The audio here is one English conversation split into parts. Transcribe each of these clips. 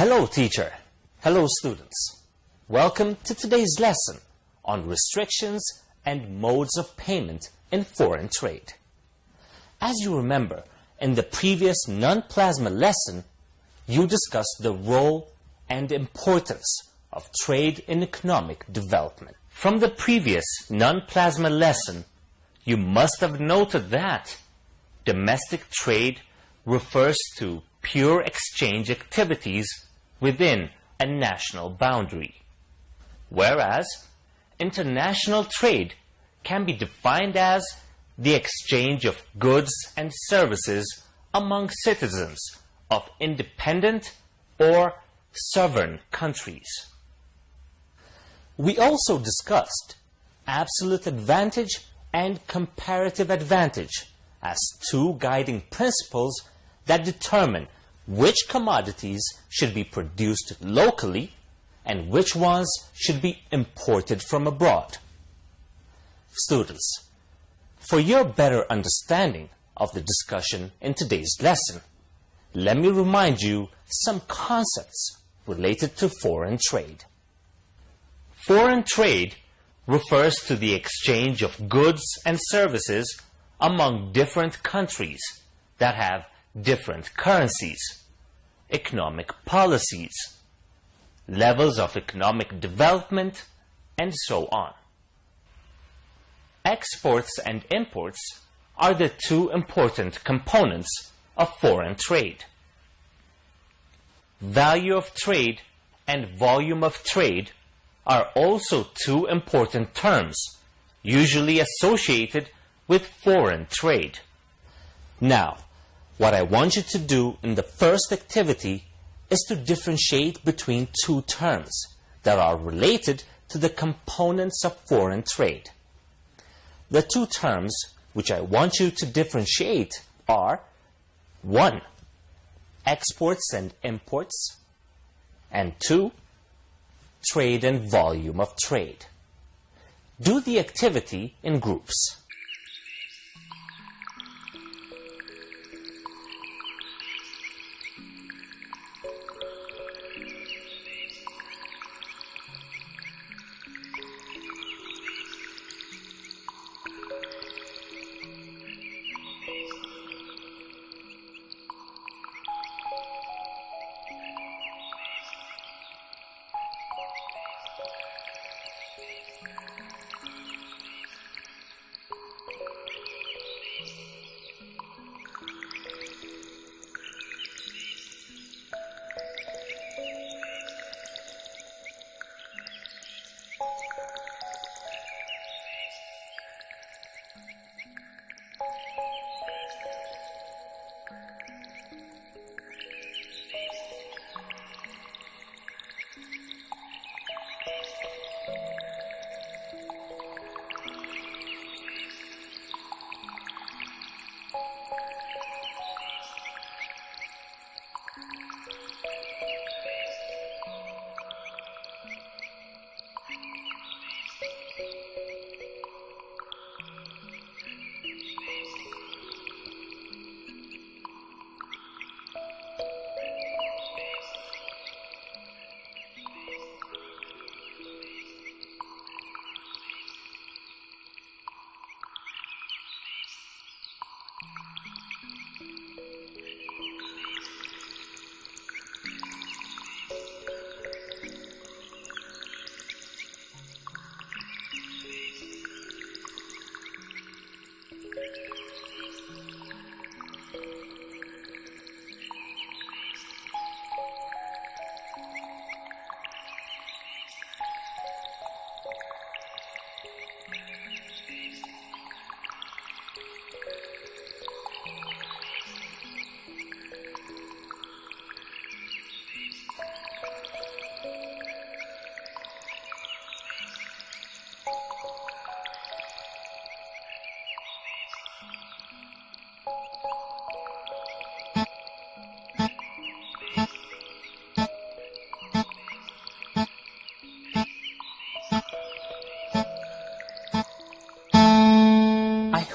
Hello teacher, hello students. Welcome to today's lesson on restrictions and modes of payment in foreign trade. As you remember, in the previous non-plasma lesson, you discussed the role and importance of trade in economic development. From the previous non-plasma lesson, you must have noted that domestic trade refers to pure exchange activities within a national boundary, whereas international trade can be defined as the exchange of goods and services among citizens of independent or sovereign countries. We also discussed absolute advantage and comparative advantage as two guiding principles that determine which commodities should be produced locally and which ones should be imported from abroad. Students, for your better understanding of the discussion in today's lesson, let me remind you some concepts related to foreign trade. Foreign trade refers to the exchange of goods and services among different countries that have different currencies, economic policies, levels of economic development, and so on. Exports and imports are the two important components of foreign trade. Value of trade and volume of trade are also two important terms, usually associated with foreign trade. Now, what I want you to do in the first activity is to differentiate between two terms that are related to the components of foreign trade. The two terms which I want you to differentiate are 1. Exports and imports, and 2. Trade and volume of trade. Do the activity in groups.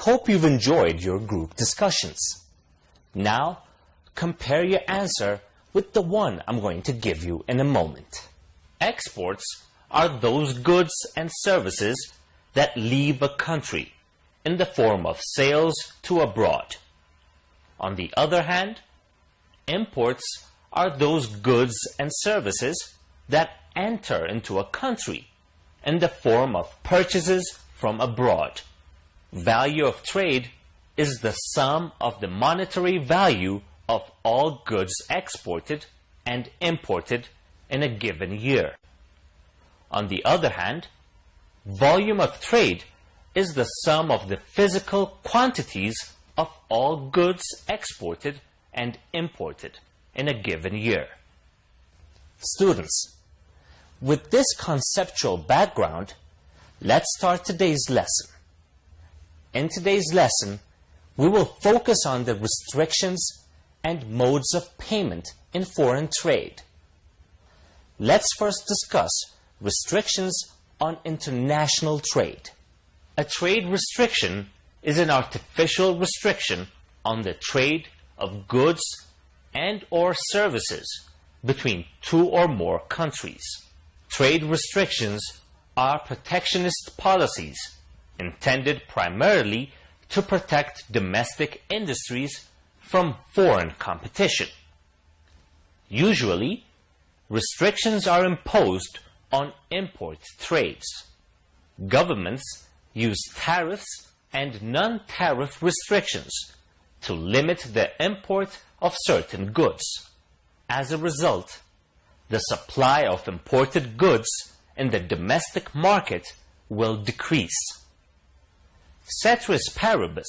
hope you've enjoyed your group discussions. Now, compare your answer with the one I'm going to give you in a moment. Exports are those goods and services that leave a country in the form of sales to abroad. On the other hand, imports are those goods and services that enter into a country in the form of purchases from abroad. Value of trade is the sum of the monetary value of all goods exported and imported in a given year. On the other hand, volume of trade is the sum of the physical quantities of all goods exported and imported in a given year. Students, with this conceptual background, let's start today's lesson. In today's lesson, we will focus on the restrictions and modes of payment in foreign trade. Let's first discuss restrictions on international trade. A trade restriction is an artificial restriction on the trade of goods and or services between two or more countries. Trade restrictions are protectionist policies intended primarily to protect domestic industries from foreign competition. Usually, restrictions are imposed on import trades. Governments use tariffs and non-tariff restrictions to limit the import of certain goods. As a result, the supply of imported goods in the domestic market will decrease. Ceteris paribus,